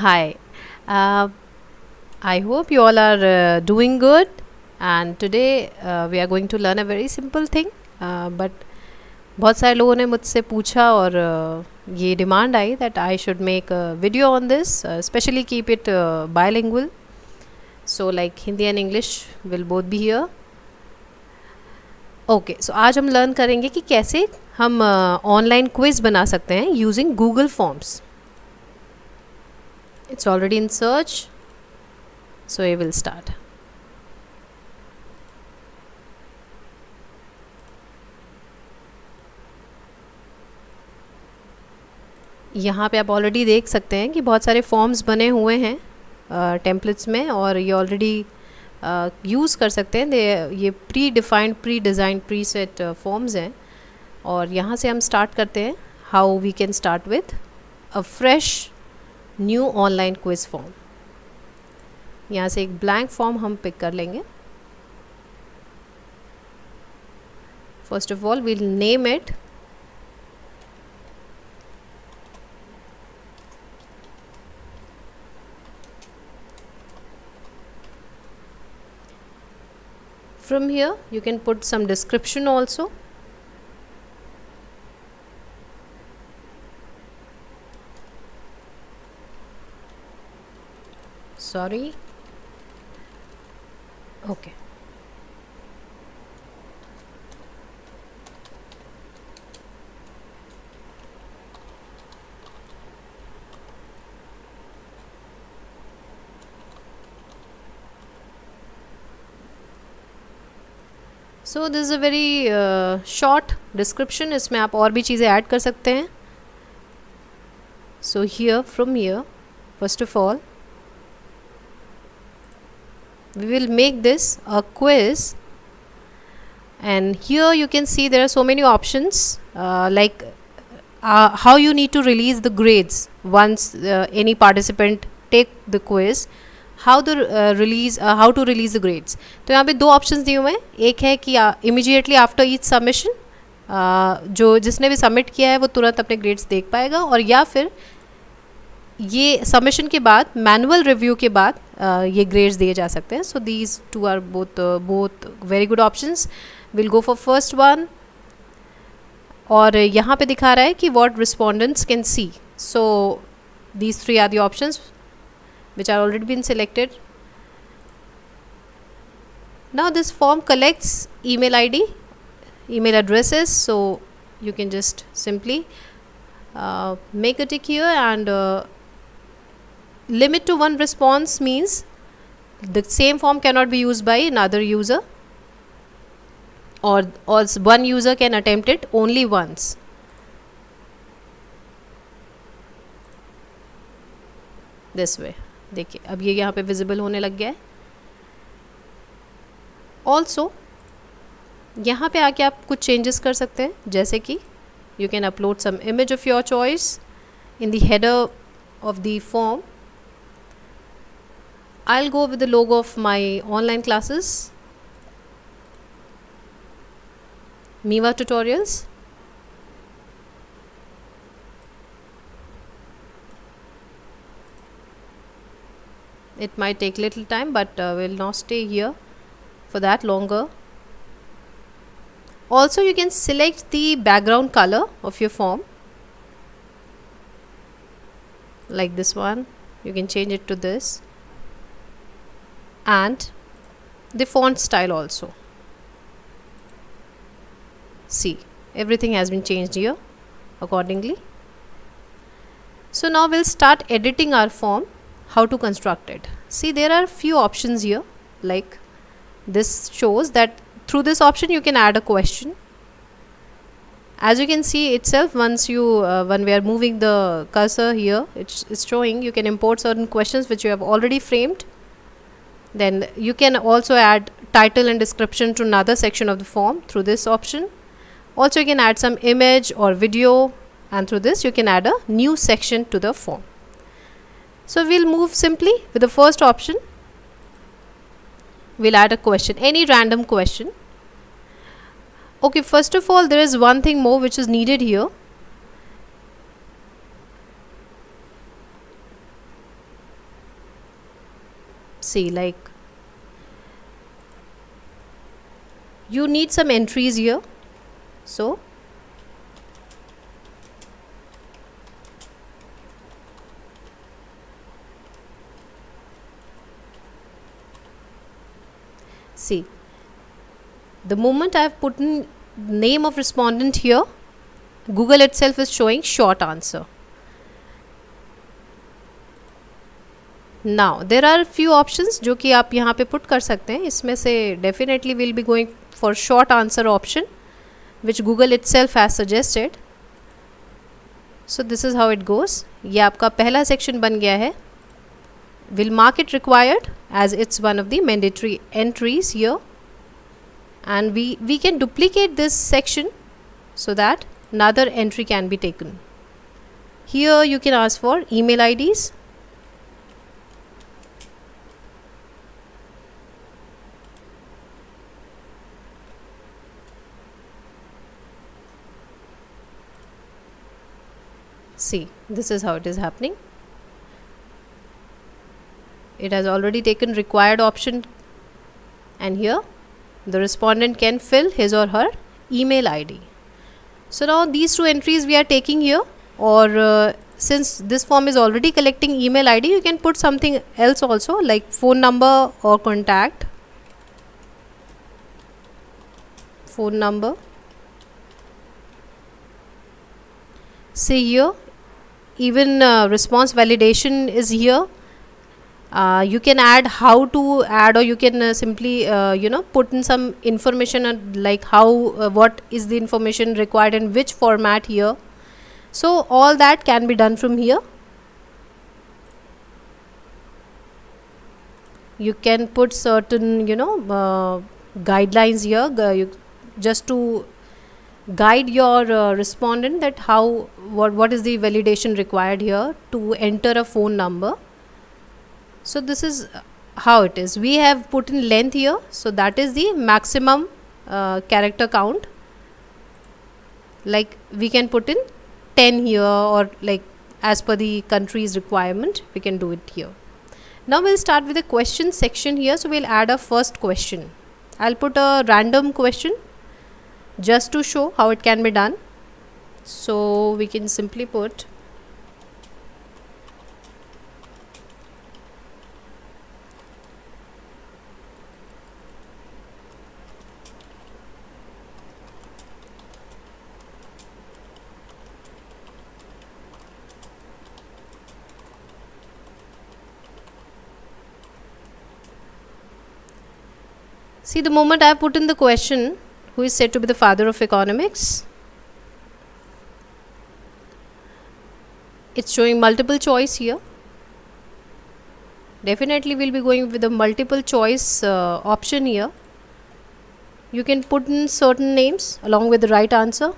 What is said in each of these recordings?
Hi. Uh, I hope you all are doing good. And today we are going to learn a very simple thing. But बहुत सारे लोगों ने मुझसे पूछा और ये demand I that I should make a video on this, especially keep it bilingual. So like Hindi and English will both be here. Okay so आज हम लर्न करेंगे कि कैसे हम ऑनलाइन क्विज बना सकते हैं using Google forms. It's already in search, so I will start. यहाँ पे आप ऑलरेडी देख सकते हैं कि बहुत सारे फॉर्म्स बने हुए हैं टेम्पलेट्स में और ये ऑलरेडी यूज़ कर सकते हैं. ये predefined predesigned preset forms हैं और यहाँ से हम स्टार्ट करते हैं. How we can start with a fresh new online quiz form. यहाँ से एक ब्लैंक फॉर्म हम पिक कर लेंगे. First of all we'll name it from here. You can put some description also. Sorry. Okay. So this is a very short description. इसमें आप और भी चीज़ें ऐड कर सकते हैं. So here from here first of all we will make this a quiz, and here you can see there are so many options like how you need to release the grades once any participant take the quiz. How to release the grades. तो यहाँ पे दो options दिए हुए हैं. एक है कि इमीडिएटली आफ्टर ईच सबमिशन जो जिसने भी सबमिट किया है वो तुरंत अपने ग्रेड्स देख पाएगा, और या फिर ये सबमिशन के बाद मैनुअल रिव्यू के बाद ये ग्रेड्स दिए जा सकते हैं. So these two are both very good options. Will go for first one. और यहाँ पे दिखा रहा है कि what respondents can see. So these three are the options which are already been selected. Now this form collects email ID, email addresses, so you can just simply make a tick here, and limit to one response means the same form cannot be used by another user, or one user can attempt it only once. This way देखिए अब ये यहाँ पे visible होने लग गया है. Also यहाँ पे आके आप कुछ चेंजेस कर सकते हैं, जैसे कि you can upload some image of your choice in the header of the form. I will go with the logo of my online classes Meeva tutorials. It might take little time, but will not stay here for that longer. Also you can select the background color of your form, like this one. You can change it to this, and the font style also. See, everything has been changed here accordingly. So now we'll start editing our form. How to construct it. See, there are few options here, like this shows that through this option you can add a question. As you can see itself, once you when we are moving the cursor here, it's showing you can import certain questions which you have already framed. Then you can also add title and description to another section of the form through this option. Also you can add some image or video, and through this you can add a new section to the form. So we'll move simply with the first option. We'll add a question, any random question. Okay, first of all there is one thing more which is needed here. See, like, you need some entries here. So see, the moment I've put in name of respondent here, Google itself is showing short answer. Now there are few options जो कि आप यहाँ पे put कर सकते हैं. इसमें से definitely we'll be going for short answer option which Google itself has suggested. So this is how it goes. ये आपका पहला section बन गया है. We'll mark it required as it's one of the mandatory entries here, and we can duplicate this section so that another entry can be taken. Here you can ask for email IDs. See, this is how it is happening. It has already taken required option, and here the respondent can fill his or her email ID. So now these two entries we are taking here, or since this form is already collecting email ID, you can put something else also, like phone number or contact. Phone number. See here, even response validation is here. You can add how to add, or you can simply put in some information like how what is the information required in which format here. So all that can be done from here. You can put certain guidelines here, just to guide your respondent that how what is the validation required here to enter a phone number. So this is how it is. We have put in length here, so that is the maximum character count. Like we can put in 10 here, or like as per the country's requirement we can do it here. Now we'll start with the question section here. So we'll add a first question. I'll put a random question just to show how it can be done. So we can simply put see, the moment I put in the question, who is said to be the father of economics, it's showing multiple choice here. Definitely we'll be going with the multiple choice option here. You can put in certain names along with the right answer.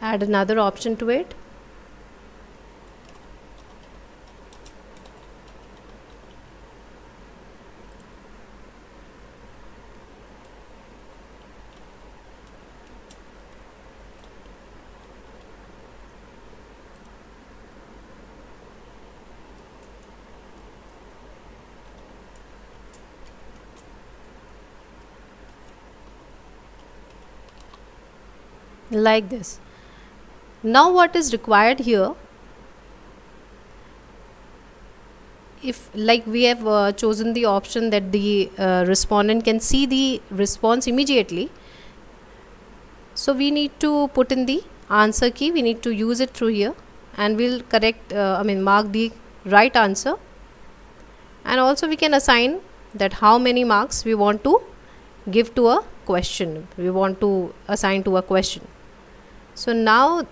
Add another option to it. Like this. Now what is required here, if like we have chosen the option that the respondent can see the response immediately, so we need to put in the answer key. We need to use it through here, and we'll mark the right answer, and also we can assign that how many marks we want to give to a question, we want to assign to a question. So now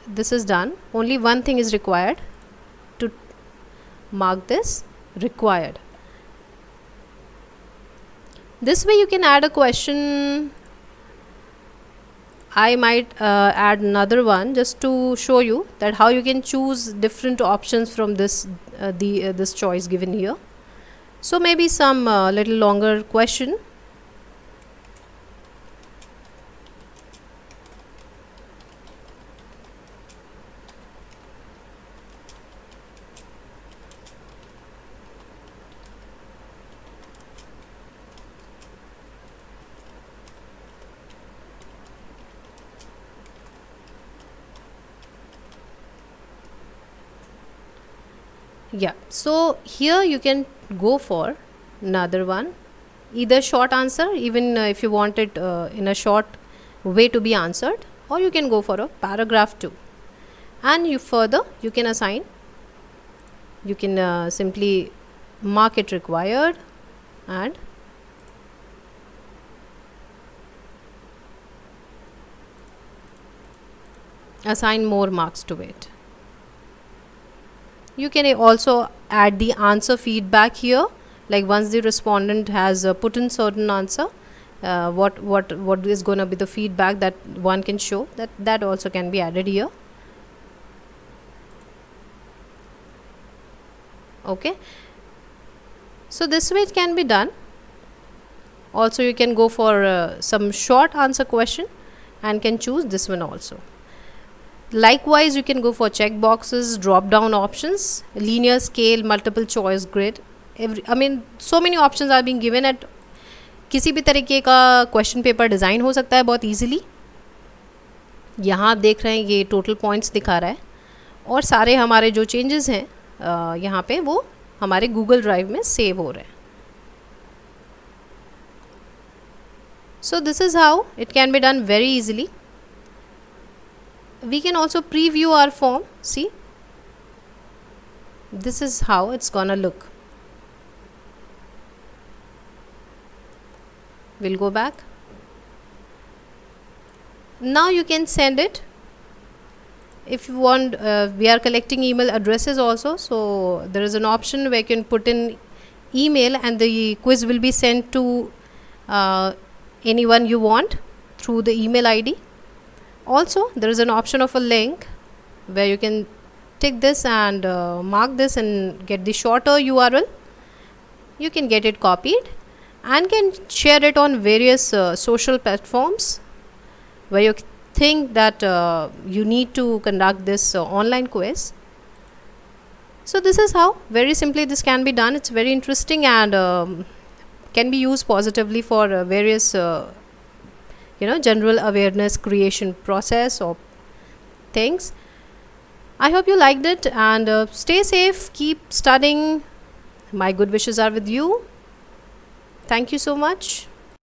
this is done. Only one thing is required, to mark this required. This way you can add a question. I might add another one just to show you that how you can choose different options from this this choice given here. So maybe some little longer question. Yeah, so here you can go for another one, either short answer, even if you want it in a short way to be answered, or you can go for a paragraph too. And you further you can assign, you can simply mark it required and assign more marks to it. You can also add the answer feedback here, like once the respondent has put in certain answer, what is going to be the feedback that one can show, that also can be added here. Okay, so this way it can be done. Also you can go for some short answer question and can choose this one also. Likewise, you can go for check boxes, drop down options, linear scale, multiple choice grid. So many options are being given at किसी भी तरीके का question paper design हो सकता है बहुत easily. यहाँ आप देख रहे हैं ये टोटल पॉइंट्स दिखा रहा है और सारे हमारे जो चेंजेस हैं यहाँ पे वो हमारे गूगल ड्राइव में सेव हो रहे हैं. So this is how it can be done very easily. We can also preview our form. See, this is how it's gonna look. We'll go back. Now you can send it. If you want, we are collecting email addresses also, so there is an option where you can put in email and the quiz will be sent to anyone you want through the email ID. Also there is an option of a link where you can tick this and mark this and get the shorter URL. You can get it copied and can share it on various social platforms where you think that you need to conduct this online quiz. So this is how very simply this can be done. It's very interesting and can be used positively for various general awareness creation process or things. I hope you liked it and stay safe, keep studying. My good wishes are with you. Thank you so much.